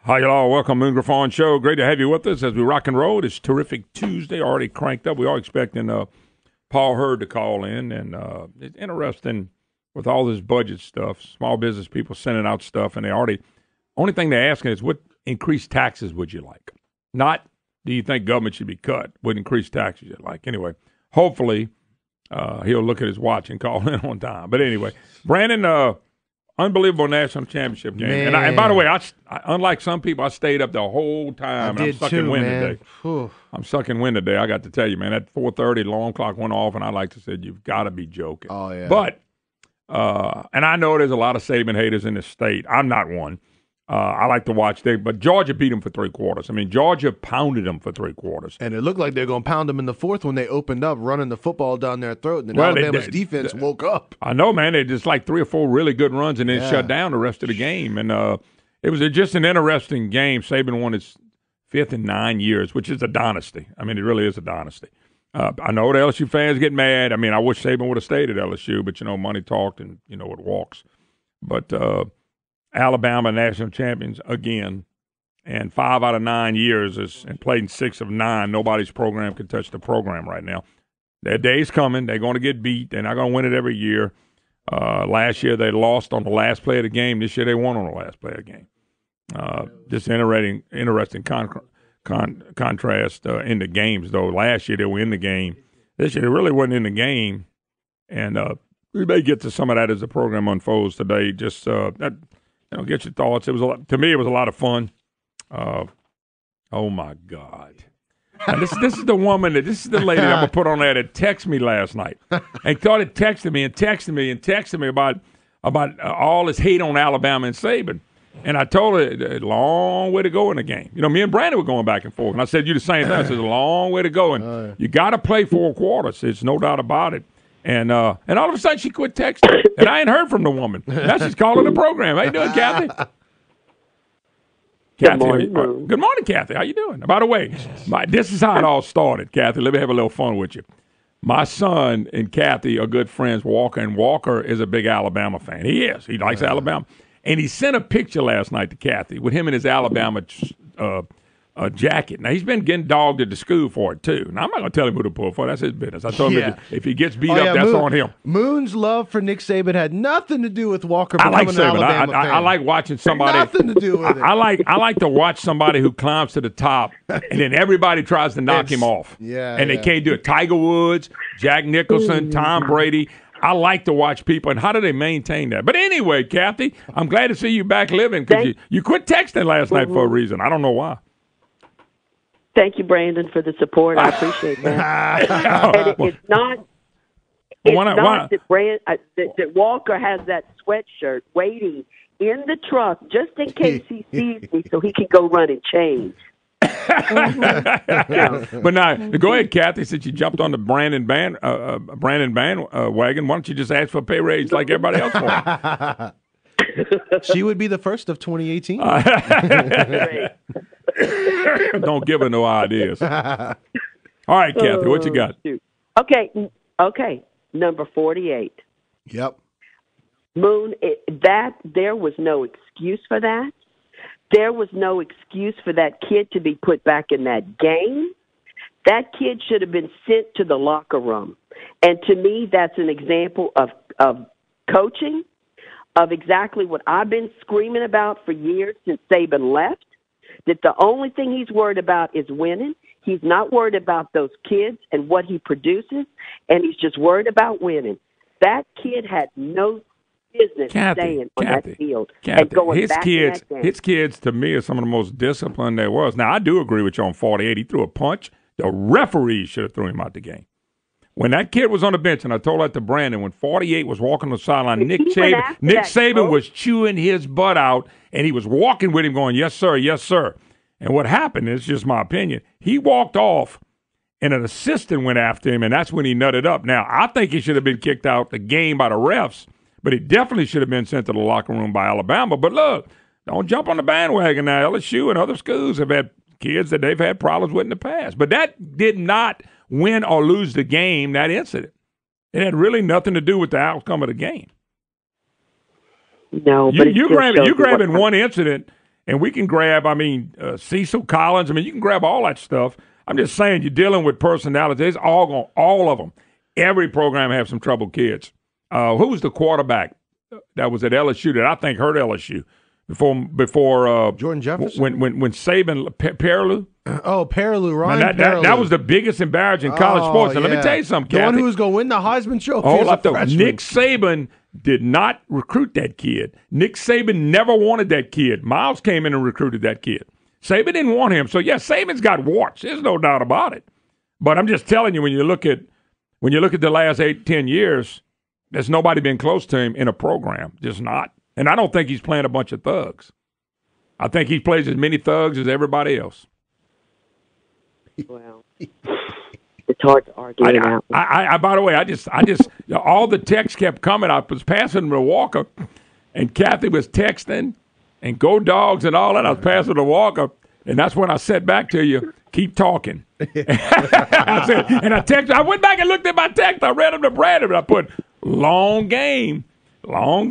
Hi, y'all. Welcome, Moon Griffon Show. Great to have you with us as we rock and roll. It's terrific Tuesday, already cranked up. We are expecting Paul Hurd to call in, and it's interesting with all this budget stuff. Small business people sending out stuff, and only thing they're asking is what increased taxes would you like? Not do you think government should be cut? What increased taxes you'd like? Anyway, hopefully he'll look at his watch and call in on time. But anyway, Brandon. Unbelievable national championship game. And by the way, I unlike some people, I stayed up the whole time. I'm sucking wind today. I'm sucking wind today. I got to tell you, man, at 4:30, the alarm clock went off, and I like to say, you've got to be joking. Oh, yeah. But, and I know there's a lot of Saban haters in the state. I'm not one. I like to watch but Georgia beat them for 3 quarters. I mean, Georgia pounded them for 3 quarters. And it looked like they were going to pound them in the fourth when they opened up, running the football down their throat. And then Alabama's defense woke up. I know, man. They just like 3 or 4 really good runs and then shut down the rest of the game. And it was just an interesting game. Saban won his 5th in 9 years, which is a dynasty. I mean, it really is a dynasty. I know the LSU fans get mad. I mean, I wish Saban would have stayed at LSU, but, money talked and, it walks. But Alabama national champions again, and 5 out of 9 years and played in 6 of 9. Nobody's program can touch the program right now. Their day's coming. They're going to get beat. They're not going to win it every year. Last year they lost on the last play of the game. This year they won on the last play of the game. Just interesting contrast in the games, though. Last year they were in the game. This year they really wasn't in the game. And we may get to some of that as the program unfolds today. Just get your thoughts. To me, it was a lot of fun. Oh my God! Now this is the woman this is the lady that I'm gonna put on there that texted me last night and started texting me about all this hate on Alabama and Saban. And I told her a long way to go in the game. Me and Brandon were going back and forth, and I said you the same thing. I said, there's a long way to go, and you got to play 4 quarters. There's no doubt about it. And all of a sudden she quit texting, and I ain't heard from the woman. Now she's calling the program. How you doing, Kathy? Good morning. Good morning, Kathy. How you doing? By the way, this is how it all started, Kathy. Let me have a little fun with you. My son and Kathy are good friends, Walker, and Walker is a big Alabama fan. He is. He likes Alabama. And he sent a picture last night to Kathy with him in his Alabama jacket. Now, he's been getting dogged at the school for it, too. Now, I'm not going to tell him who to pull for. That's his business. I told him if he gets beat up, that's on him. Moon's love for Nick Saban had nothing to do with Walker becoming an Alabama fan. I like watching somebody. Nothing to do with it. I like to watch somebody who climbs to the top, and then everybody tries to knock him off. And they can't do it. Tiger Woods, Jack Nicholson, Tom Brady. I like to watch people, and how do they maintain that? But anyway, Kathy, I'm glad to see you back living because you quit texting last night for a reason. I don't know why. Thank you, Brandon, for the support. I appreciate that. It's not that Walker has that sweatshirt waiting in the truck just in case he sees me so he can go run and change. But now, go ahead, Kathy, since you jumped on the Brandon bandwagon, why don't you just ask for a pay raise like everybody else wants? She would be the first of 2018. Don't give her no ideas. All right, Kathy, what you got? Okay. Number 48. Yep. Moon, there was no excuse for that. There was no excuse for that kid to be put back in that game. That kid should have been sent to the locker room. And to me, that's an example of coaching, of exactly what I've been screaming about for years since Saban left, that the only thing he's worried about is winning. He's not worried about those kids and what he produces, and he's just worried about winning. That kid had no business staying on that field and going back in that game. His kids, to me, are some of the most disciplined there was. Now, I do agree with you on 48. He threw a punch. The referee should have thrown him out the game. When that kid was on the bench, and I told that to Brandon, when 48 was walking the sideline, Nick Saban was chewing his butt out, and he was walking with him going, yes, sir, yes, sir. And what happened, it's just my opinion, he walked off, and an assistant went after him, and that's when he nutted up. Now, I think he should have been kicked out the game by the refs, but he definitely should have been sent to the locker room by Alabama. But look, don't jump on the bandwagon now. LSU and other schools have had kids that they've had problems with in the past. But that did not win or lose the game, that incident. It had really nothing to do with the outcome of the game. No, but you're grabbing one incident And we can grab, Cecil Collins. You can grab all that stuff. I'm just saying, you're dealing with personalities. All of them. Every program has some troubled kids. Who was the quarterback that was at LSU that I think hurt LSU before Jordan Jefferson? When Saban, Perilou? Oh, Perilou, Ryan Perilou. That was the biggest embarrassment in college sports. And let me tell you something, Kathy. The one who was going to win the Heisman Trophy Nick Saban did not recruit that kid. Nick Saban never wanted that kid. Miles came in and recruited that kid. Saban didn't want him. So, Saban's got warts. There's no doubt about it. But I'm just telling you, when you look at the last 8-10 years, there's nobody been close to him in a program. Just not. And I don't think he's playing a bunch of thugs. I think he plays as many thugs as everybody else. Well, it's hard to argue that. By the way, I just all the texts kept coming. I was passing to Walker, and Kathy was texting, and go Dogs and all that. I was passing to Walker, and that's when I said back to you, keep talking. I went back and looked at my text. I read them to Brandon, and I put long game. I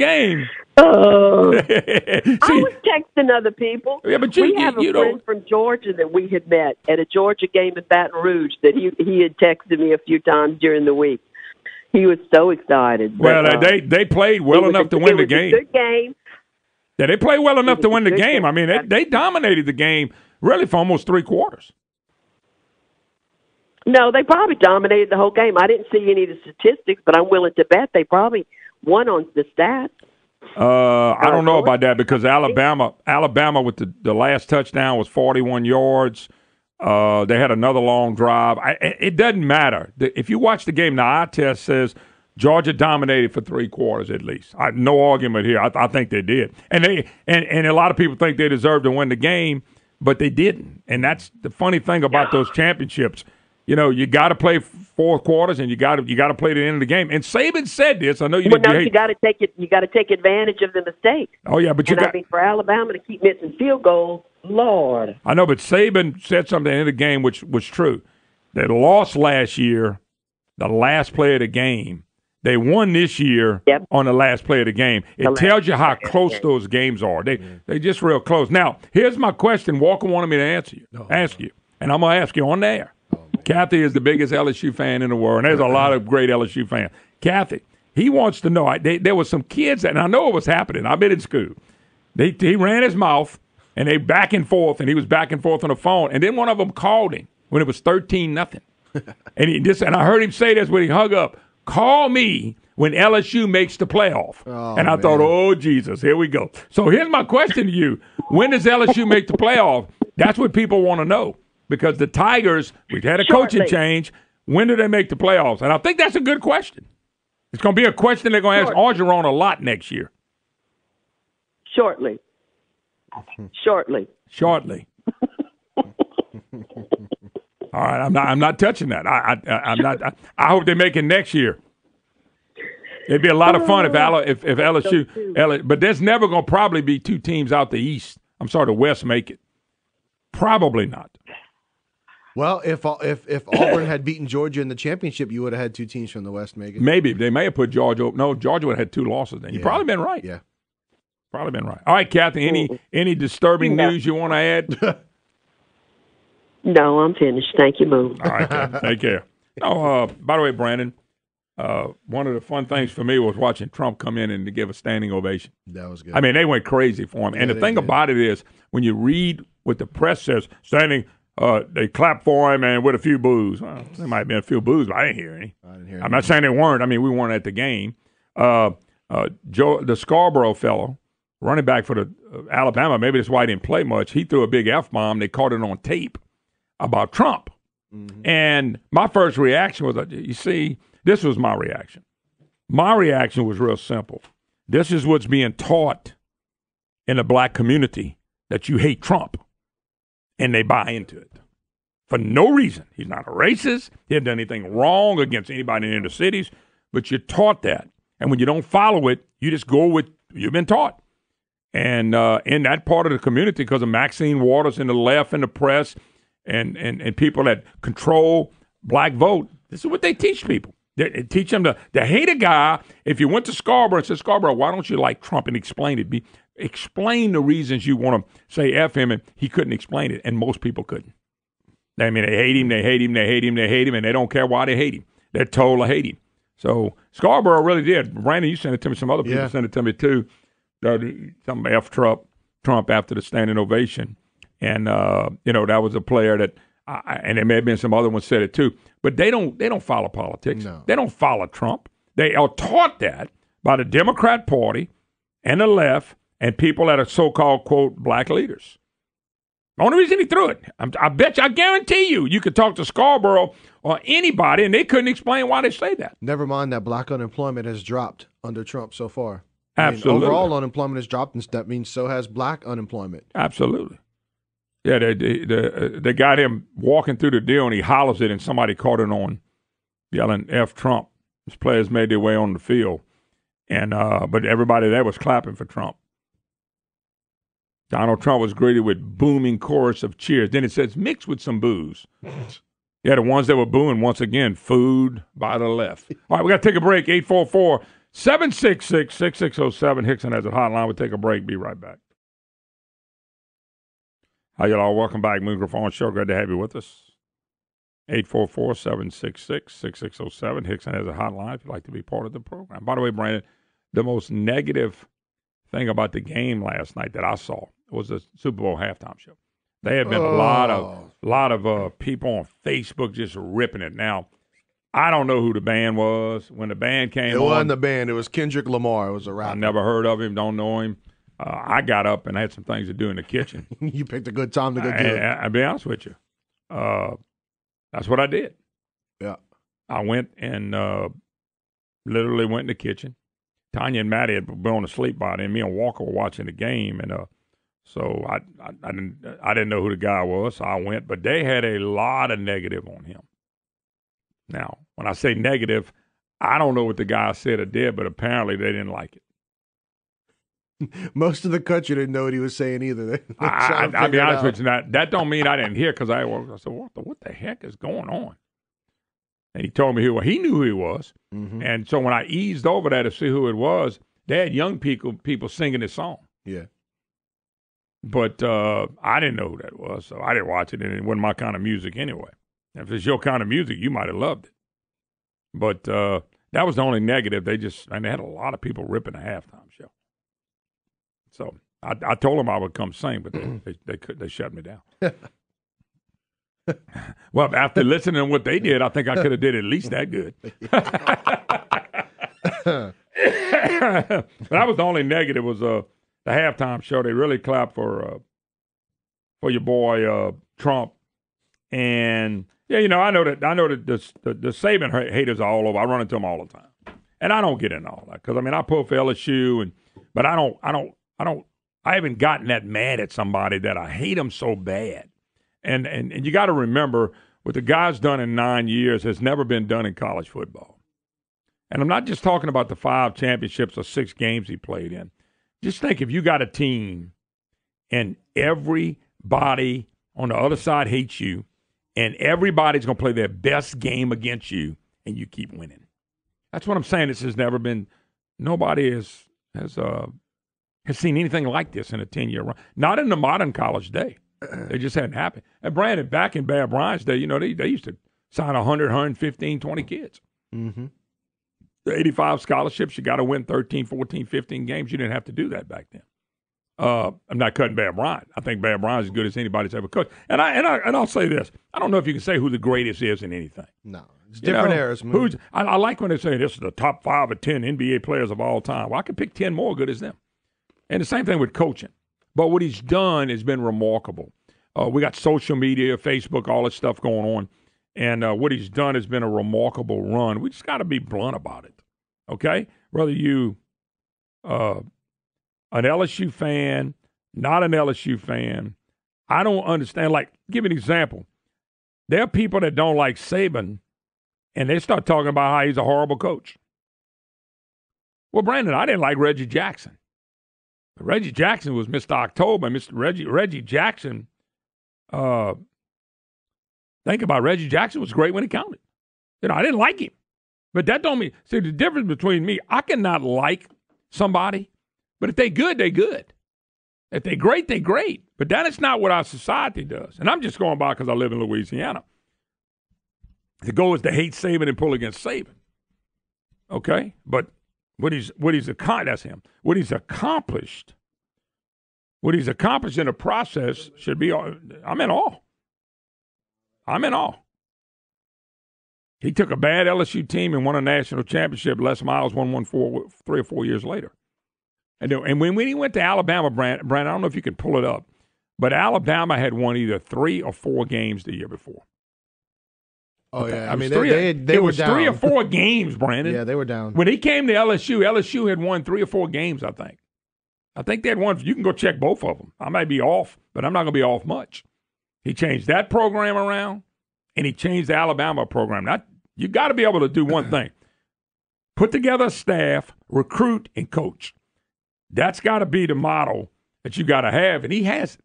was texting other people. Yeah, but we have a friend from Georgia that we had met at a Georgia game in Baton Rouge that he had texted me a few times during the week. He was so excited. Well, they played well enough to win the game. It was a good game. Yeah, they played well enough to win the game. They dominated the game really for almost 3 quarters. No, they probably dominated the whole game. I didn't see any of the statistics, but I'm willing to bet they probably won on the stats. I don't know about that because Alabama with the last touchdown was 41 yards. They had another long drive. It doesn't matter. If you watch the game, the eye test says Georgia dominated for 3 quarters at least. No argument here. I think they did. And a lot of people think they deserved to win the game, but they didn't. And that's the funny thing about those championships. You got to play 4 quarters, and you got to play to the end of the game. And Saban said this. I know you. You got to take it. You got to take advantage of the mistake. Oh yeah, but for Alabama to keep missing field goals, Lord. I know, but Saban said something in the game which was true. They lost last year, the last play of the game. They won this year on the last play of the game. It tells you how close those games are. They just real close. Now, here's my question. Walker wanted me to ask you, and I'm going to ask you on the air. Kathy is the biggest LSU fan in the world, and there's a lot of great LSU fans. Kathy, he wants to know. There were some kids, and I know it was happening. I've been in school. He ran his mouth, and they back and forth, and he was back and forth on the phone. And then one of them called him when it was 13-0. And I heard him say this when he hung up, call me when LSU makes the playoff. And I thought, oh, Jesus, here we go. So here's my question to you. When does LSU make the playoff? That's what people want to know. Because the Tigers, we've had a coaching change. When do they make the playoffs? And I think that's a good question. It's going to be a question they're going to ask Orgeron a lot next year. Shortly. All right, I'm not touching that. I'm not. I hope they make it next year. It'd be a lot of fun if LSU. But there's never going to probably be 2 teams out the East. I'm sorry, the West make it. Probably not. Well, if Auburn had beaten Georgia in the championship, you would have had 2 teams from the West make it. Maybe. They may have put Georgia. No, Georgia would have had 2 losses then. You've probably been right. Yeah. Probably been right. All right, Kathy, any disturbing news you want to add? No, I'm finished. Thank you, Moon. All right, Kathy. Take care. By the way, Brandon, one of the fun things for me was watching Trump come in and to give a standing ovation. That was good. They went crazy for him. Yeah, and the thing about it is, when you read what the press says, they clapped for him and with a few boos. Well, there might have been a few boos, but I didn't hear any. I'm not saying they weren't. We weren't at the game. The Scarborough fellow, running back for the Alabama, maybe that's why he didn't play much. He threw a big F-bomb. They caught it on tape about Trump. Mm-hmm. And my first reaction was, you see, this was my reaction. My reaction was real simple. This is what's being taught in the black community, that you hate Trump. And they buy into it for no reason. He's not a racist. He hasn't done anything wrong against anybody in the inner cities, but you're taught that. And when you don't follow it, you just go with you've been taught. And in that part of the community, because of Maxine Waters and the left and the press and people that control black vote, this is what they teach people. Teach them to hate a guy. If you went to Scarborough and said, Scarborough, why don't you like Trump, and explain it? Explain the reasons you want to say F him, and he couldn't explain it, and most people couldn't. I mean, they hate him, they hate him, they hate him, they hate him, and they don't care why they hate him. They're told to hate him. So Scarborough really did. Brandon, you sent it to me. Some other people sent it to me too. Some F Trump after the standing ovation, and that was a player that, and there may have been some other ones said it too. But they don't follow politics. No. They don't follow Trump. They are taught that by the Democrat Party and the left and people that are so-called, quote, black leaders. The only reason he threw it, I guarantee you could talk to Scarborough or anybody, and they couldn't explain why they say that. Never mind that black unemployment has dropped under Trump so far. Absolutely. Overall unemployment has dropped, and that means so has black unemployment. Absolutely. Yeah, they got him walking through the deal, and he hollers it, and somebody caught it on yelling F Trump. His players made their way on the field, and but everybody there was clapping for Trump. Donald Trump was greeted with booming chorus of cheers. Then it says mixed with some boos. Yeah, the ones that were booing, once again, food by the left. All right, we got to take a break. 844-766-6607. Hickson has a hotline. We'll take a break. Be right back. Hi, y'all. Welcome back. Moon Griffon Show. Glad to have you with us. 844-766-6607. Hickson has a hotline if you'd like to be part of the program. By the way, Brandon, the most negative thing about the game last night that I saw was the Super Bowl halftime show. There had been a lot of people on Facebook just ripping it. Now, I don't know who the band was. When the band came on. It wasn't the band. It was Kendrick Lamar. It was a rapper. I never heard of him. Don't know him. I got up and had some things to do in the kitchen. You picked a good time to go do it. I'll be honest with you. That's what I did. Yeah. I went and literally went in the kitchen. Tanya and Maddie had been to sleep by then. Me and Walker were watching the game, and so I didn't know who the guy was. So I went, but they had a lot of negative on him. Now, when I say negative, I don't know what the guy said or did, but apparently they didn't like it. Most of the country didn't know what he was saying either. I'll be honest with you. That don't mean I didn't hear, because I said, what the heck is going on? And he told me he knew who he was. Mm-hmm. And so when I eased over there to see who it was, they had young people singing this song. Yeah. But I didn't know who that was, so I didn't watch it, and it wasn't my kind of music anyway. If it's your kind of music, you might have loved it. But that was the only negative. They had a lot of people ripping the halftime show. So I told them I would come sing, but they shut me down. Well, after listening to what they did, I think I could have did at least that good. But that was the only negative, was the halftime show. They really clapped for your boy Trump, and yeah, I know that the Saban haters are all over. I run into them all the time, and I don't get into all that, because I pull for LSU, but I haven't gotten that mad at somebody that I hate them so bad. And you got to remember, what the guy's done in 9 years has never been done in college football. And I'm not just talking about the 5 championships or 6 games he played in. Just think, if you got a team and everybody on the other side hates you, and everybody's going to play their best game against you, and you keep winning. That's what I'm saying. This has never been. Nobody has seen anything like this in a 10-year run. Not in the modern college day. It just hadn't happened. And Brandon, back in Bear Bryant's day, they used to sign 100, 115, 20 kids. Mm-hmm. The 85 scholarships, you got to win 13, 14, 15 games. You didn't have to do that back then. I'm not cutting Bear Bryant. I think Bear Bryant's as good as anybody's ever coached. And I'll say this: I don't know if you can say who the greatest is in anything. No, it's different eras. I like when they say this is the top 5 or 10 NBA players of all time. Well, I could pick 10 more good as them. And the same thing with coaching. But what he's done has been remarkable. We got social media, Facebook, all this stuff going on. And what he's done has been a remarkable run. We just got to be blunt about it, okay? Whether you an LSU fan, not an LSU fan, I don't understand. Like, give me an example. There are people that don't like Saban, and they start talking about how he's a horrible coach. Well, Brandon, I didn't like Reggie Jackson. Reggie Jackson was Mr. October. Reggie Jackson, think about it. Reggie Jackson was great when it counted. I didn't like him. But that don't mean, see, the difference between me, I cannot like somebody, but if they good, they good. If they great, they great. But that is not what our society does. And I'm just going by because I live in Louisiana. The goal is to hate Saban and pull against Saban. Okay? But that's him. What he's accomplished in the process should be, I'm in awe. I'm in awe. He took a bad LSU team and won a national championship. Les Miles won one 3 or 4 years later. And when he went to Alabama, Brandon, I don't know if you can pull it up, but Alabama had won either 3 or 4 games the year before. Oh, yeah. I mean, they were down. 3 or 4 games, Brandon. Yeah, they were down. When he came to LSU had won 3 or 4 games, I think. I think they had won. You can go check both of them. I might be off, but I'm not going to be off much. He changed that program around, and he changed the Alabama program. You got to be able to do one thing. Put together a staff, recruit, and coach. That's got to be the model that you got to have, and he has it.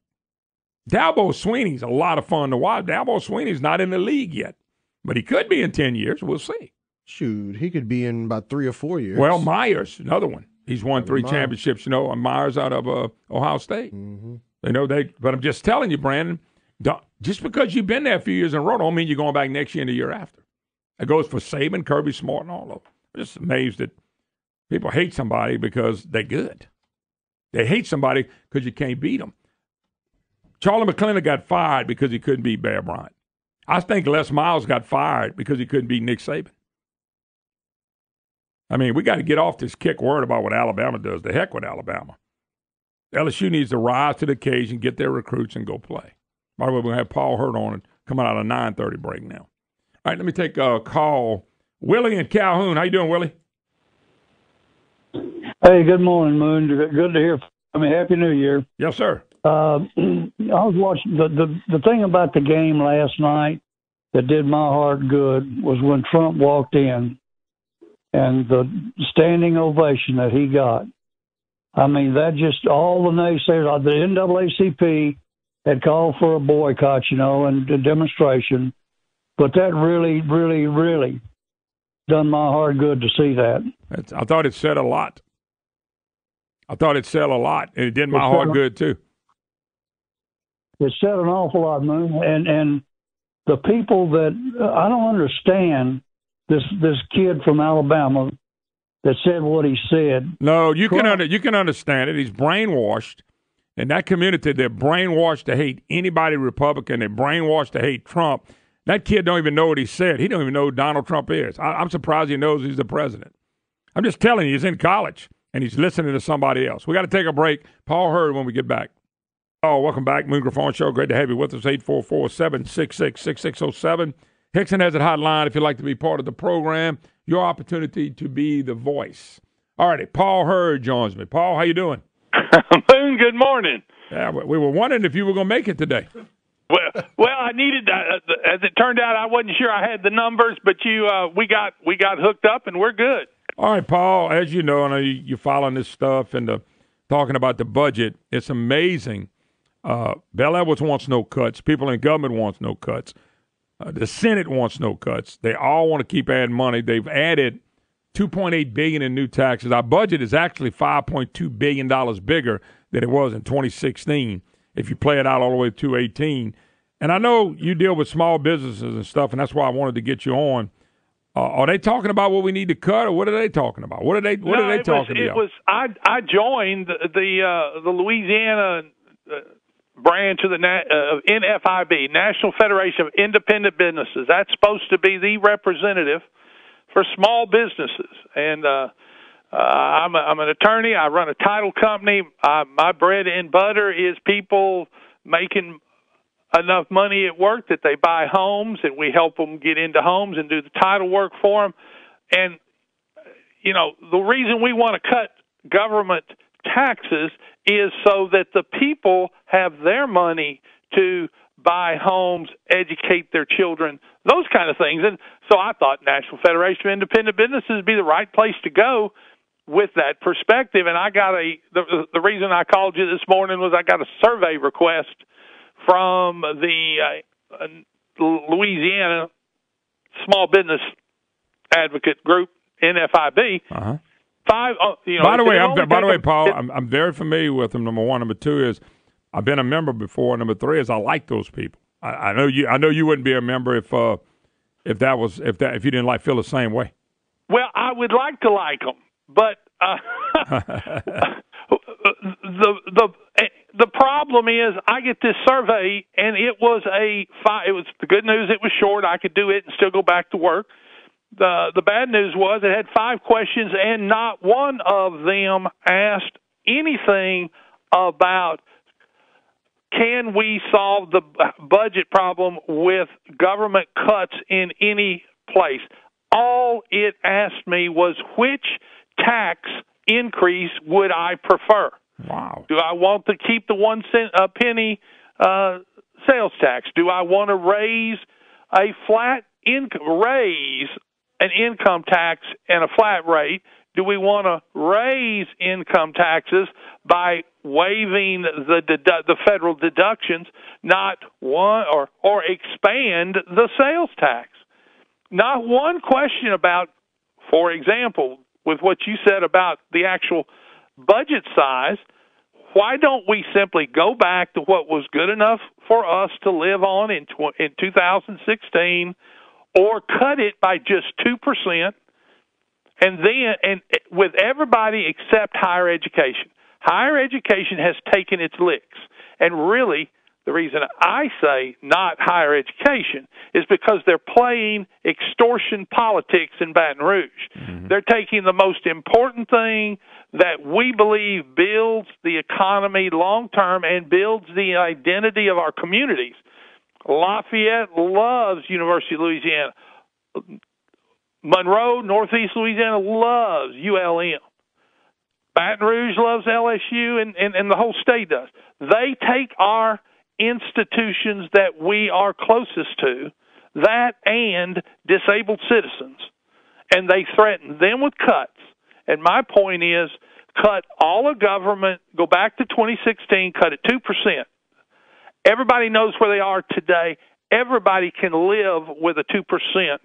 Dabo Swinney's a lot of fun to watch. Dabo Swinney's not in the league yet, but he could be in 10 years. We'll see. Shoot, he could be in about 3 or 4 years. Well, Myers, another one. He's won 3 championships, and Myers out of Ohio State. Mm-hmm. But I'm just telling you, Brandon, just because you've been there a few years in a row don't mean you're going back next year and the year after. It goes for Saban, Kirby Smart, and all of them. I'm just amazed that people hate somebody because they're good. They hate somebody because you can't beat them. Charlie McClendon got fired because he couldn't beat Bear Bryant. I think Les Miles got fired because he couldn't beat Nick Saban. I mean, we got to get off this kick word about what Alabama does. The heck with Alabama. LSU needs to rise to the occasion, get their recruits, and go play. By the way, we're going to have Paul Hurt on it coming out of 9:30 break now. All right, let me take a call. Willie in Calhoun. How you doing, Willie? Hey, good morning, Moon. Good to hear from you. Happy New Year. Yes, sir. I was watching the thing about the game last night that did my heart good was when Trump walked in and the standing ovation that he got. I mean, that just all the naysayers, the NAACP had called for a boycott, and a demonstration, but that really, really, really done my heart good to see that. I thought it said a lot. And it did my heart good, too. It said an awful lot, Moon. And the people that I don't understand this kid from Alabama that said what he said. No, you can understand it. He's brainwashed. In that community, they're brainwashed to hate anybody Republican. They're brainwashed to hate Trump. That kid don't even know what he said. He don't even know who Donald Trump is. I'm surprised he knows he's the president. I'm just telling you, he's in college, and he's listening to somebody else. We got to take a break. Paul Hurd when we get back. Oh, welcome back, Moon Griffon Show. Great to have you with us, 844-766-6607. Hickson has a hotline if you'd like to be part of the program. Your opportunity to be the voice. All righty, Paul Hurd joins me. Paul, how you doing? Moon, good morning. Yeah, we were wondering if you were going to make it today. Well, I needed. As it turned out, I wasn't sure I had the numbers, but we got hooked up, and we're good. All right, Paul. As you know, I know you're following this stuff and talking about the budget. It's amazing. Bell Edwards wants no cuts. People in government wants no cuts. The Senate wants no cuts. They all want to keep adding money. They've added $2.8 billion in new taxes. Our budget is actually $5.2 billion bigger than it was in 2016 if you play it out all the way to 2018. And I know you deal with small businesses and stuff, and that's why I wanted to get you on. Are they talking about what we need to cut, or what are they talking about? What are they talking about? I joined the Louisiana branch of the NFIB, National Federation of Independent Businesses. That's supposed to be the representative for small businesses. And I'm an attorney. I run a title company. My bread and butter is people making enough money at work that they buy homes, and we help them get into homes and do the title work for them. And, the reason we want to cut government taxes is so that the people have their money to buy homes, educate their children, those kind of things. And so I thought National Federation of Independent Businesses would be the right place to go with that perspective. And I got the reason I called you this morning was I got a survey request from the Louisiana Small Business advocate group, NFIB. Uh-huh. By the way, Paul, I'm very familiar with them. Number one, number two is I've been a member before. Number three is I like those people. I know you wouldn't be a member if you didn't feel the same way. Well, I would like to like them, but the problem is I get this survey, and it was the good news. It was short. I could do it and still go back to work. The bad news was it had 5 questions, and not one of them asked anything about can we solve the budget problem with government cuts in any place. All it asked me was which tax increase would I prefer. Wow. Do I want to keep the 1 cent a penny sales tax? Do I want to raise an income tax and a flat rate? Do we want to raise income taxes by waiving the federal deductions, not one or expand the sales tax? Not one question about, for example, with what you said about the actual budget size, why don't we simply go back to what was good enough for us to live on in 2016, or cut it by just 2%, and with everybody except higher education. Higher education has taken its licks, and really the reason I say not higher education is because they're playing extortion politics in Baton Rouge. Mm-hmm. They're taking the most important thing that we believe builds the economy long term and builds the identity of our communities. Lafayette loves University of Louisiana. Monroe, Northeast Louisiana loves ULM. Baton Rouge loves LSU, and the whole state does. They take our institutions that we are closest to, that and disabled citizens, and they threaten them with cuts. And my point is, cut all of government, go back to 2016, cut it 2%. Everybody knows where they are today. Everybody can live with a 2%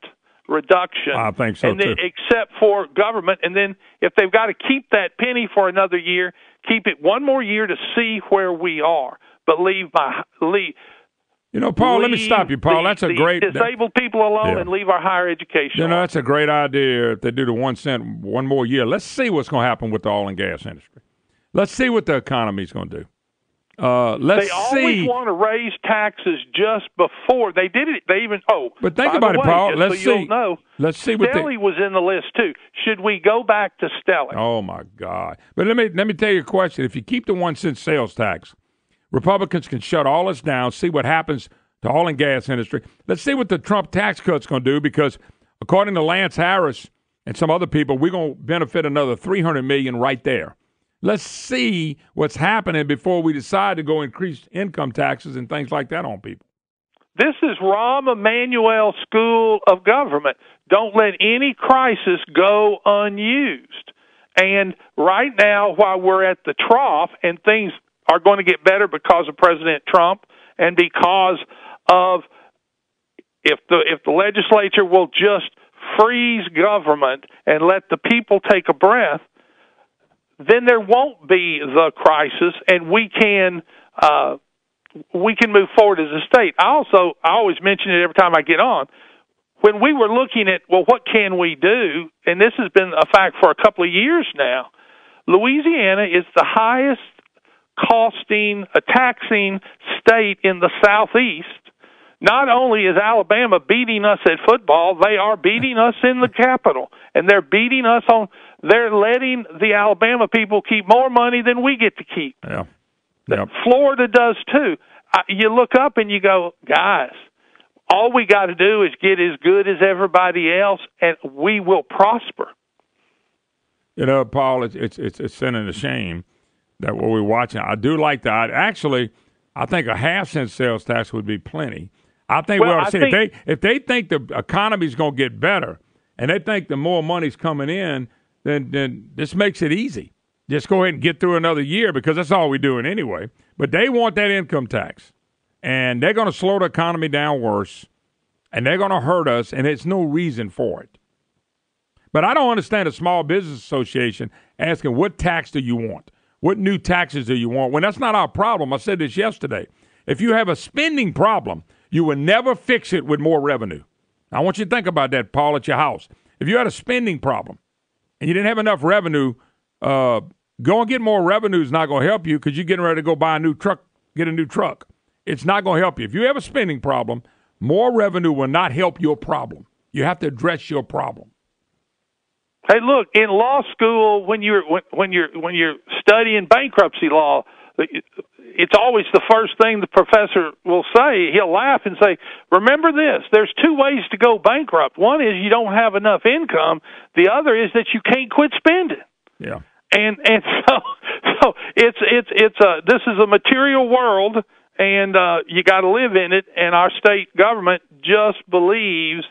reduction. I think so, too. Except for government. And then if they've got to keep that penny for another year, keep it one more year to see where we are. But Paul, let me stop you, Paul. That's a great disabled people alone, and leave our higher education. That's a great idea. If they do the 1 cent one more year, let's see what's going to happen with the oil and gas industry. Let's see what the economy's going to do. They always want to raise taxes just before they did it. They even But think about it, Paul. Let's see. Let's see what Stelly was in the list too. Should we go back to Stelly? Oh my God! But let me tell you a question. If you keep the 1 cent sales tax, Republicans can shut all this down. See what happens to oil and gas industry. Let's see what the Trump tax cut's going to do, because according to Lance Harris and some other people, we're going to benefit another $300 million right there. Let's see what's happening before we decide to go increase income taxes and things like that on people. This is Rahm Emanuel School of Government. Don't let any crisis go unused. And right now, while we're at the trough, and things are going to get better because of President Trump and because of if the legislature will just freeze government and let the people take a breath, then there won't be the crisis, and we can move forward as a state. I always mention it every time I get on. When we were looking at, what can we do, and this has been a fact for a couple of years now, Louisiana is the highest taxing state in the Southeast. Not only is Alabama beating us at football, they are beating us in the Capitol, and they're beating us they're letting the Alabama people keep more money than we get to keep. Yeah. Yep. Florida does too. You look up and you go, guys, all we got to do is get as good as everybody else, and we will prosper. Paul, it's sin and a shame that what we're watching. I do like that. Actually, I think a half-cent sales tax would be plenty. I think if they think the economy's going to get better, and they think the more money's coming in, then this makes it easy. Just go ahead and get through another year, because that's all we're doing anyway. But they want that income tax, and they're going to slow the economy down worse, and they're going to hurt us, and there's no reason for it. But I don't understand a small business association asking what tax do you want? What new taxes do you want? When that's not our problem. I said this yesterday. If you have a spending problem, you will never fix it with more revenue. I want you to think about that, Paul, at your house. If you had a spending problem and you didn't have enough revenue, go and get more revenue is not going to help you because you're getting ready to go buy a new truck, get a new truck. It's not going to help you. If you have a spending problem, more revenue will not help your problem. You have to address your problem. Hey, look, in law school, when you're studying bankruptcy law, it's always the first thing the professor will say. He'll laugh and say, "Remember this: there's two ways to go bankrupt. One is you don't have enough income. The other is that you can't quit spending." Yeah. And so this is a material world, and you got to live in it. And our state government just believes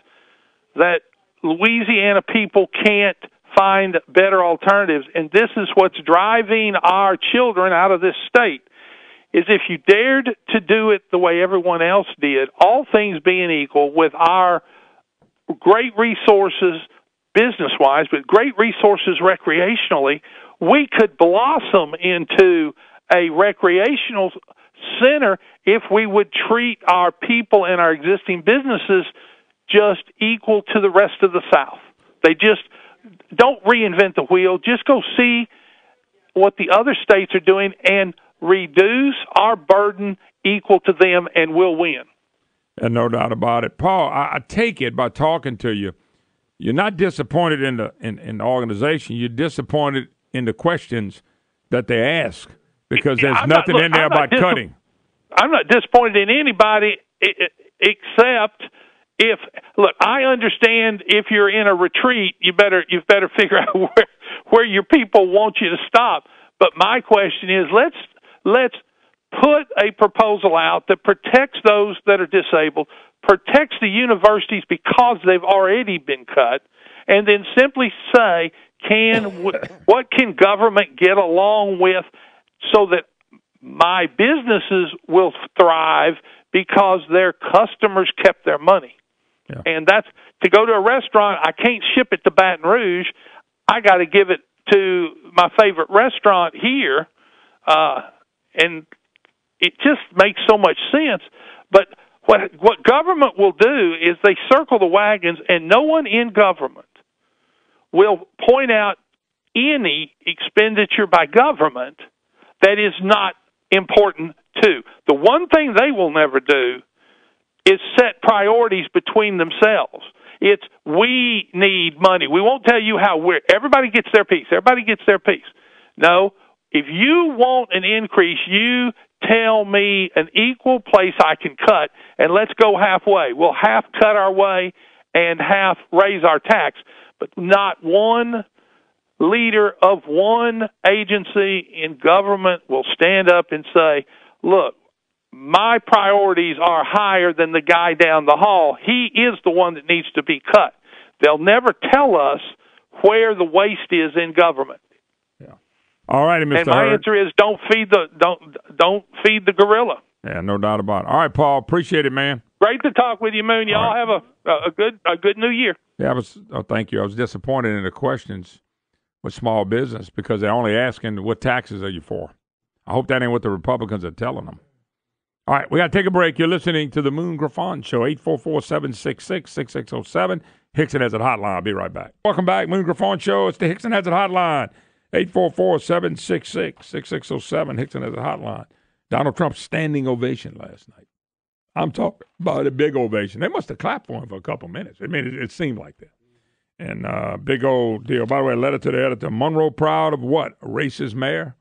that Louisiana people can't find better alternatives, and this is what's driving our children out of this state, is if you dared to do it the way everyone else did, all things being equal, with our great resources business-wise, but great resources recreationally, we could blossom into a recreational center if we would treat our people and our existing businesses just equal to the rest of the South. They just don't reinvent the wheel. Just go see what the other states are doing and reduce our burden equal to them, and we'll win. And no doubt about it. Paul, I take it by talking to you, you're not disappointed in the organization. You're disappointed in the questions that they ask because there's nothing in there about cutting. I'm not disappointed in anybody except if, look, I understand if you're in a retreat, you've better figure out where your people want you to stop. But my question is, let's put a proposal out that protects those that are disabled, protects the universities because they've already been cut, and then simply say, what can government get along with so that my businesses will thrive because their customers kept their money? Yeah. And that's, to go to a restaurant, I can't ship it to Baton Rouge. I got to give it to my favorite restaurant here, and it just makes so much sense. But what government will do is they circle the wagons, and no one in government will point out any expenditure by government that is not important too. The one thing they will never do is set priorities between themselves. It's, we need money. We won't tell you how everybody gets their piece. Everybody gets their piece. No, if you want an increase, you tell me an equal place I can cut, and let's go halfway. We'll half cut our way and half raise our tax. But not one leader of one agency in government will stand up and say, look, my priorities are higher than the guy down the hall. He is the one that needs to be cut. They'll never tell us where the waste is in government. Yeah. All righty, Mr. And my answer is don't feed the gorilla. Yeah, no doubt about it. All right, Paul, appreciate it, man. Great to talk with you, Moon. Y'all have a good new year. Yeah, thank you. I was disappointed in the questions with small business because they're only asking what taxes are you for. I hope that ain't what the Republicans are telling them. All right, we got to take a break. You're listening to the Moon Griffon Show, 844-766-6607. Hickson has it hotline. I'll be right back. Welcome back, Moon Griffon Show. It's the Hickson has it hotline, 844-766-6607. Hickson has it hotline. Donald Trump's standing ovation last night. I'm talking about a big ovation. They must have clapped for him for a couple minutes. I mean, it seemed like that. And big old deal. By the way, letter to the editor. Monroe proud of what? A racist mayor?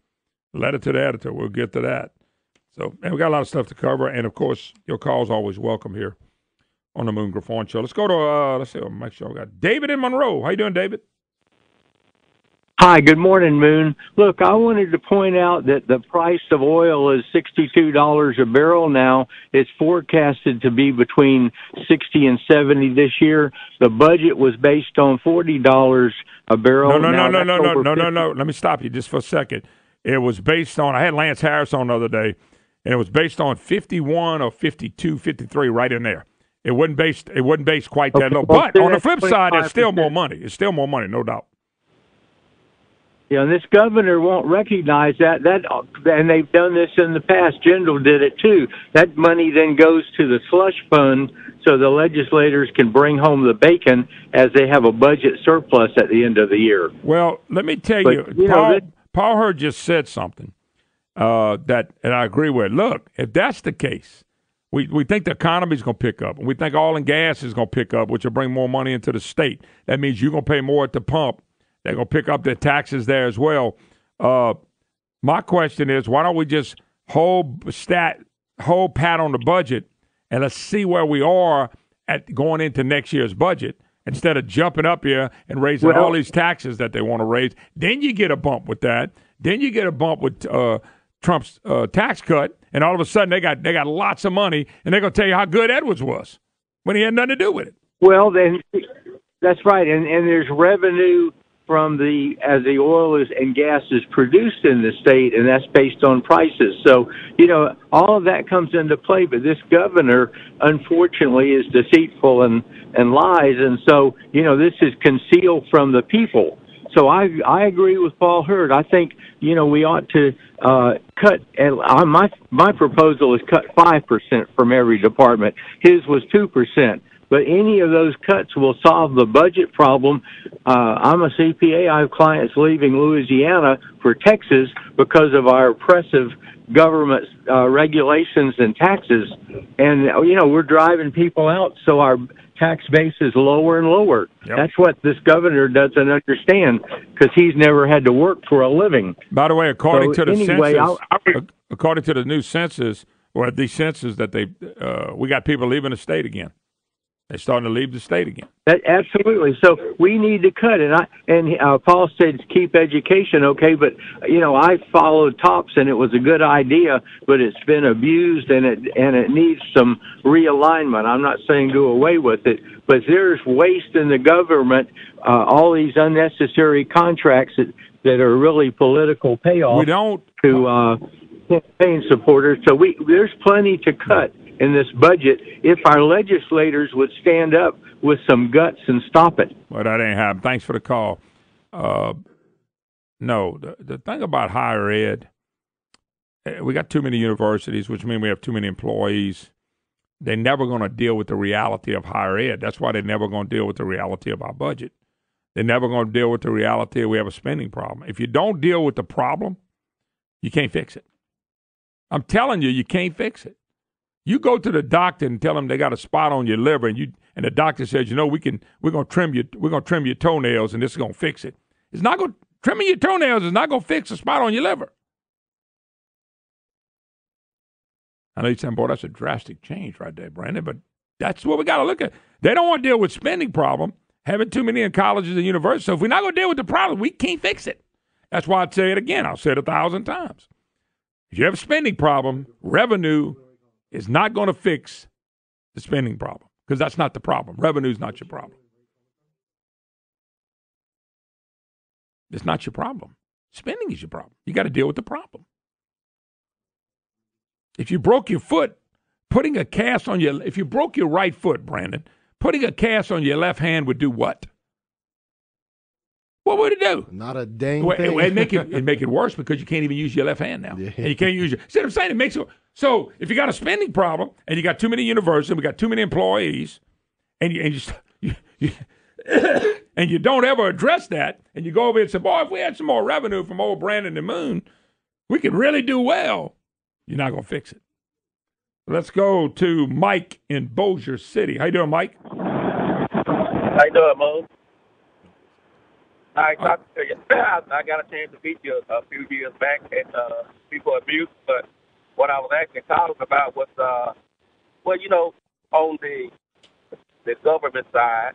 Letter to the editor. We'll get to that. So, and we got a lot of stuff to cover. And, of course, your call's always welcome here on the Moon Griffon Show. Let's go to, let's see, I'll make sure we got David in Monroe. How you doing, David? Hi, good morning, Moon. Look, I wanted to point out that the price of oil is $62 a barrel now. It's forecasted to be between $60 and $70 this year. The budget was based on $40 a barrel. No. Let me stop you just for a second. It was based on, I had Lance Harris on the other day, and it was based on 51 or 52, 53, right in there. It wasn't based quite that low. But on the flip side, it's still more money. It's still more money, no doubt. Yeah, and this governor won't recognize that, and they've done this in the past. Jindal did it too. That money then goes to the slush fund so the legislators can bring home the bacon as they have a budget surplus at the end of the year. Well, let me tell you, Paul Hurd just said something that I agree with. Look, if that's the case, we think the economy is going to pick up, and we think oil and gas is going to pick up, which will bring more money into the state. That means you're going to pay more at the pump. They're going to pick up their taxes there as well. My question is, why don't we just hold pat on the budget and let's see where we are at going into next year's budget instead of jumping up here and raising all these taxes that they want to raise. Then you get a bump with that. Then you get a bump with Trump's tax cut, and all of a sudden they got lots of money, and they're going to tell you how good Edwards was when he had nothing to do with it. Well, then that's right, and there's revenue from as the oil and gas is produced in the state, and that's based on prices. So, all of that comes into play, but this governor, unfortunately, is deceitful and lies, and so, this is concealed from the people. So I agree with Paul Hurd. I think, we ought to cut, my proposal is cut 5% from every department. His was 2%. But any of those cuts will solve the budget problem. I'm a CPA. I have clients leaving Louisiana for Texas because of our oppressive government regulations and taxes. And, we're driving people out, so our tax base is lower and lower. Yep. That's what this governor doesn't understand because he's never had to work for a living. By the way, according to the census, according to the new census, or the census that we got people leaving the state again. They're starting to leave the state again. Absolutely. So we need to cut. And Paul said keep education, okay, but, I followed TOPS, and it was a good idea, but it's been abused, and it needs some realignment. I'm not saying do away with it, but there's waste in the government, all these unnecessary contracts that are really political payoff to campaign supporters. So there's plenty to cut in this budget if our legislators would stand up with some guts and stop it. Well, that ain't happening. Thanks for the call. No, the thing about higher ed, we got too many universities, which means we have too many employees. They're never going to deal with the reality of higher ed. That's why they're never going to deal with the reality of our budget. They're never going to deal with the reality of we have a spending problem. If you don't deal with the problem, you can't fix it. I'm telling you, you can't fix it. You go to the doctor and tell them they got a spot on your liver, and the doctor says, we're gonna trim your toenails, and this is gonna fix it. It's not going trimming your toenails is not gonna fix a spot on your liver. I know you're saying, boy, that's a drastic change right there, Brandon, but that's what we got to look at. They don't want to deal with spending problem, having too many in colleges and universities. So if we're not going to deal with the problem, we can't fix it. That's why I'd say it again. I'll say it 1,000 times. If you have a spending problem, revenue is not going to fix the spending problem because that's not the problem. Revenue is not your problem. It's not your problem. Spending is your problem. You got to deal with the problem. If you broke your foot, putting a cast on if you broke your right foot, Brandon, putting a cast on your left hand would do what? What would it do? Not a dang thing. It'd make it worse because you can't even use your left hand now. Yeah. And you can't use see what I'm saying? It makes it so if you got a spending problem and you got too many universities, we got too many employees, and you and you don't ever address that, and you go over and say, boy, if we had some more revenue from old Brandon and Moon, we could really do well. You're not going to fix it. Let's go to Mike in Bossier City. How you doing, Mike? How you doing, Moon? I got a chance to meet you a few years back at People Abuse, but what I was actually talking about was, on the government side,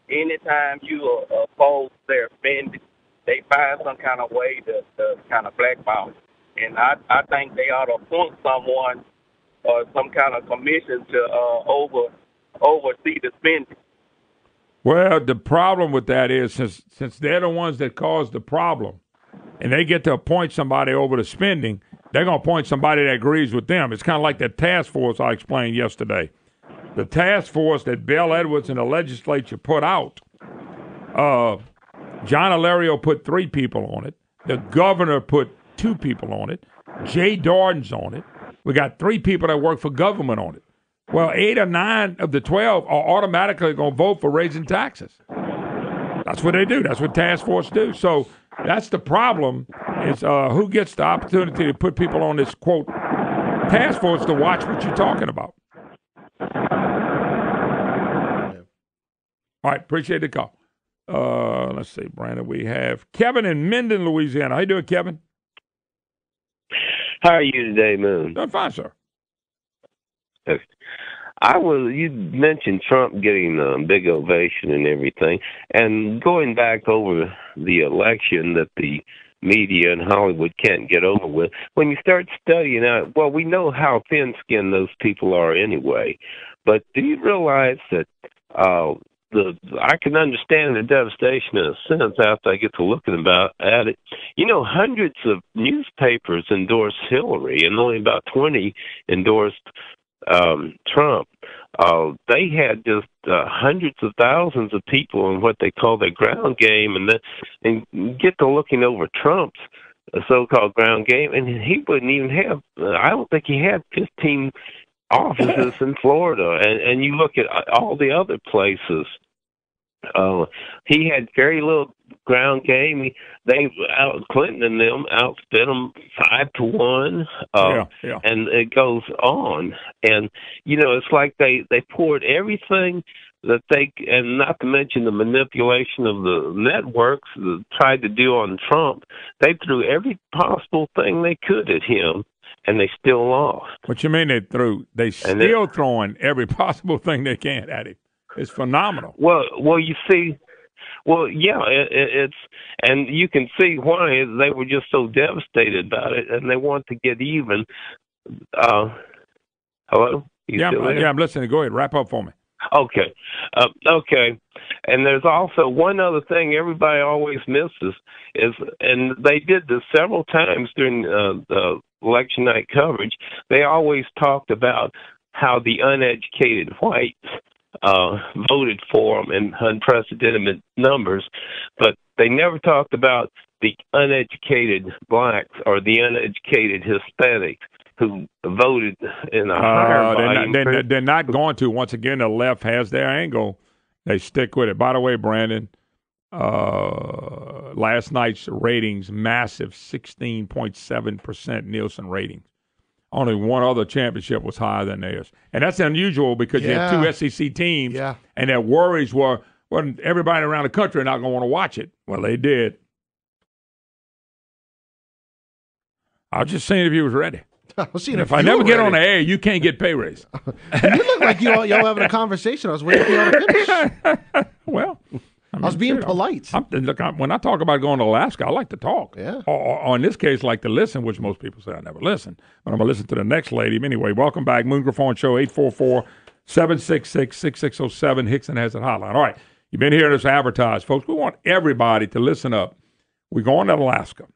anytime you oppose their spending, they find some kind of way to kind of blackball. And I think they ought to appoint someone or some kind of commission to oversee the spending. Well, the problem with that is since they're the ones that caused the problem, and they get to appoint somebody over the spending, they're going to appoint somebody that agrees with them. It's kind of like that task force I explained yesterday. The task force that Bill Edwards and the legislature put out, John Alario put 3 people on it. The governor put 2 people on it. Jay Darden's on it. We got 3 people that work for government on it. Well, 8 or 9 of the 12 are automatically going to vote for raising taxes. That's what they do. That's what task force do. So that's the problem is who gets the opportunity to put people on this, quote, task force to watch what you're talking about. All right, appreciate the call. Let's see, Brandon, we have Kevin in Minden, Louisiana. How you doing, Kevin? How are you today, Moon? Doing fine, sir. You mentioned Trump getting a big ovation and everything, and going back over the election that the media and Hollywood can't get over with. When you start studying out, well, we know how thin-skinned those people are anyway, but do you realize that I can understand the devastation in a sense after I get to looking at it. You know, hundreds of newspapers endorsed Hillary, and only about 20 endorsed Trump. They had just hundreds of thousands of people in what they call their ground game, and get to looking over Trump's so-called ground game, and he wouldn't even have. I don't think he had 15 offices in Florida, and you look at all the other places. He had very little ground game. Clinton and them outspent him 5-1, and it goes on. And you know, it's like they poured everything that and not to mention the manipulation of the networks that tried to do on Trump. They threw every possible thing they could at him, and they still lost. What you mean they threw? They still throwing every possible thing they can at him. It's phenomenal. Well, you see, it's, and you can see why they were just so devastated about it, and they want to get even. Hello? I'm listening. Go ahead, wrap up for me. Okay. And there's also one other thing everybody always misses is, and they did this several times during the election night coverage, they always talked about how the uneducated whites voted for them in unprecedented numbers, but they never talked about the uneducated blacks or the uneducated Hispanics who voted in a higher volume. They're not going to. Once again, the left has their angle. They stick with it. By the way, Brandon, last night's ratings, massive 16.7% Nielsen ratings. Only one other championship was higher than theirs. And that's unusual because you have 2 SEC teams, and their worries were, well, everybody around the country are not going to want to watch it. Well, they did. I was just saying if you was ready. If I never get on the air, you can't get pay raise. You look like y'all having a conversation. I was waiting for y'all to finish. Well, I was being polite. When I talk about going to Alaska, I like to talk. Yeah. Or in this case, like to listen, which most people say I never listen. But I'm going to listen to the next lady. Anyway, welcome back. Moon Griffon Show, 844-766-6607. Hickson has it hotline. All right. You've been hearing us advertise. Folks, we want everybody to listen up. We're going to Alaska.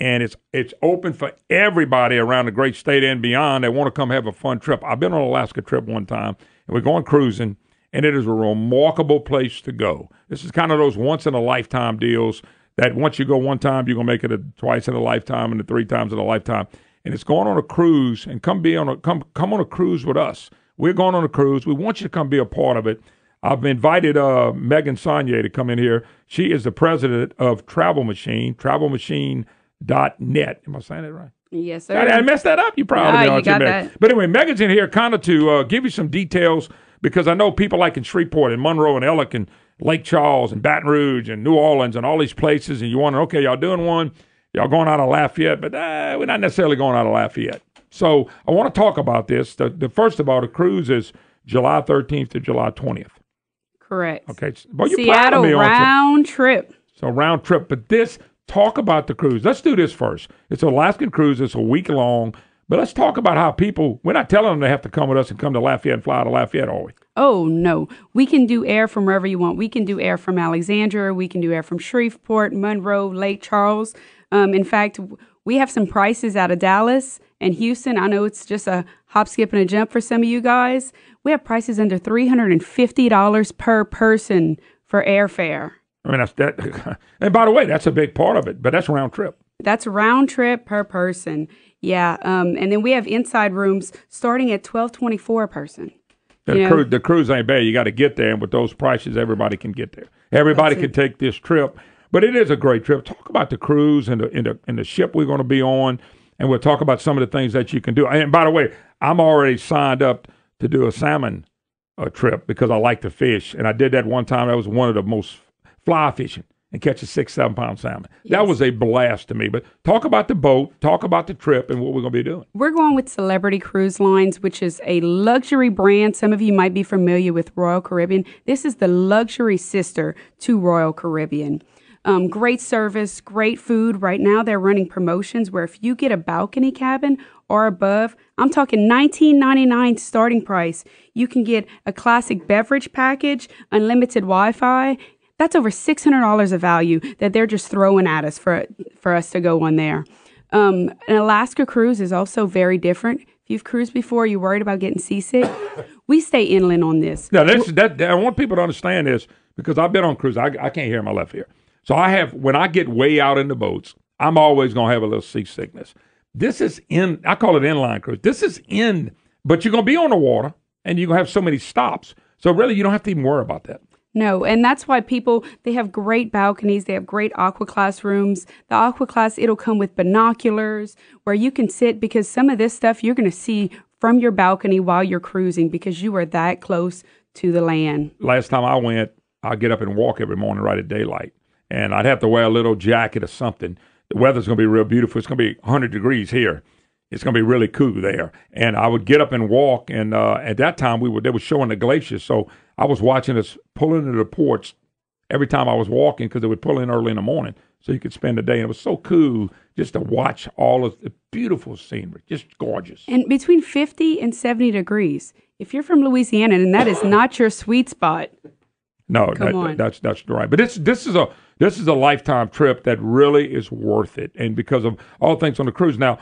And it's open for everybody around the great state and beyond that want to come have a fun trip. I've been on an Alaska trip one time, and we're going cruising, and it is a remarkable place to go. This is kind of those once-in-a-lifetime deals that once you go one time, you're going to make it twice in a lifetime and 3 times in a lifetime. And it's going on a cruise, and come on a cruise with us. We're going on a cruise. We want you to come be a part of it. I've invited Megan Saunier to come in here. She is the president of Travel Machine, travelmachine.net. Am I saying that right? Yes, sir. I messed that up. You're proud of me, aren't you, Meg? That. But anyway, Megan's in here kind of to give you some details because I know people like in Shreveport and Monroe and Ellick and Lake Charles and Baton Rouge and New Orleans and all these places, and you wonder, okay, y'all doing one, y'all going out of Lafayette, but we're not necessarily going out of Lafayette. So I want to talk about this. The first of all, the cruise is July 13th to July 20th. Correct. Okay. But you're Seattle proud of me, round trip. So round trip. But talk about the cruise. Let's do this first. It's an Alaskan cruise. It's a week long. But let's talk about how we're not telling them they have to come with us and come to Lafayette and fly to Lafayette, are we? Oh, no. We can do air from wherever you want. We can do air from Alexandria. We can do air from Shreveport, Monroe, Lake Charles. In fact, we have some prices out of Dallas and Houston. I know it's just a hop, skip, and a jump for some of you guys. We have prices under $350 per person for airfare. I mean, that's that. And by the way, that's a big part of it, but that's round trip. That's round trip per person. Yeah. And then we have inside rooms starting at $1,224 a person. The cruise ain't bad. You got to get there, and with those prices, everybody can get there. Everybody can take this trip, but it is a great trip. Talk about the cruise and the ship we're going to be on, and we'll talk about some of the things that you can do. And by the way, I'm already signed up to do a salmon trip because I like to fish, and I did that one time. That was one of the most fly fishing and catch a 6-7 pound salmon. Yes. That was a blast to me. But talk about the boat, talk about the trip, and what we're going to be doing. We're going with Celebrity Cruise Lines, which is a luxury brand. Some of you might be familiar with Royal Caribbean. This is the luxury sister to Royal Caribbean. Great service, great food. Right now they're running promotions where if you get a balcony cabin or above, I'm talking $19.99 starting price. You can get a classic beverage package, unlimited Wi-Fi. That's over $600 of value that they're just throwing at us for us to go on there. An Alaska cruise is also very different. If you've cruised before, you're worried about getting seasick. We stay inland on this. Now, I want people to understand this because I've been on cruise. I can't hear my left ear. So when I get way out in the boats, I'm always going to have a little seasickness. This is I call it inline cruise. This is but you're going to be on the water and you're going to have so many stops. So really, you don't have to even worry about that. No, and that's why they have great balconies. They have great Aqua Class rooms. The Aqua Class, it'll come with binoculars where you can sit because some of this stuff you're going to see from your balcony while you're cruising because you are that close to the land. Last time I went, I'd get up and walk every morning right at daylight, and I'd have to wear a little jacket or something. The weather's going to be real beautiful. It's going to be 100 degrees here. It's going to be really cool there. And I would get up and walk, and at that time they were showing the glaciers, so I was watching us pull into the ports every time I was walking because they would pull in early in the morning so you could spend the day. And it was so cool just to watch all of the beautiful scenery, just gorgeous. And between 50 and 70 degrees. If you're from Louisiana and that is not your sweet spot, no, that's right. But this is a lifetime trip that really is worth it, and because of all things on the cruise. Now,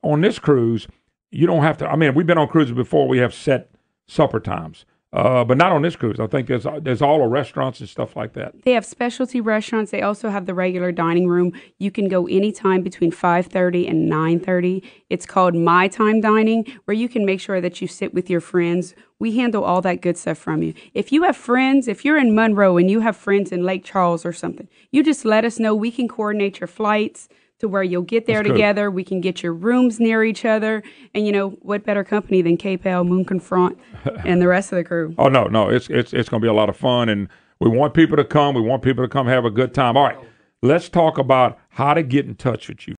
on this cruise, you don't have to. I mean, we've been on cruises before. We have set supper times. But not on this cruise. I think there's all the restaurants and stuff like that. They have specialty restaurants. They also have the regular dining room. You can go anytime between 5:30 and 9:30. It's called My Time Dining, where you can make sure that you sit with your friends. We handle all that good stuff from you. If you have friends, if you're in Monroe and you have friends in Lake Charles or something, you just let us know. We can coordinate your flights to where you'll get there together. We can get your rooms near each other. And, what better company than KPEL, Moon Griffon, and the rest of the crew? Oh, no. It's going to be a lot of fun, and we want people to come. We want people to come have a good time. All right, let's talk about how to get in touch with you.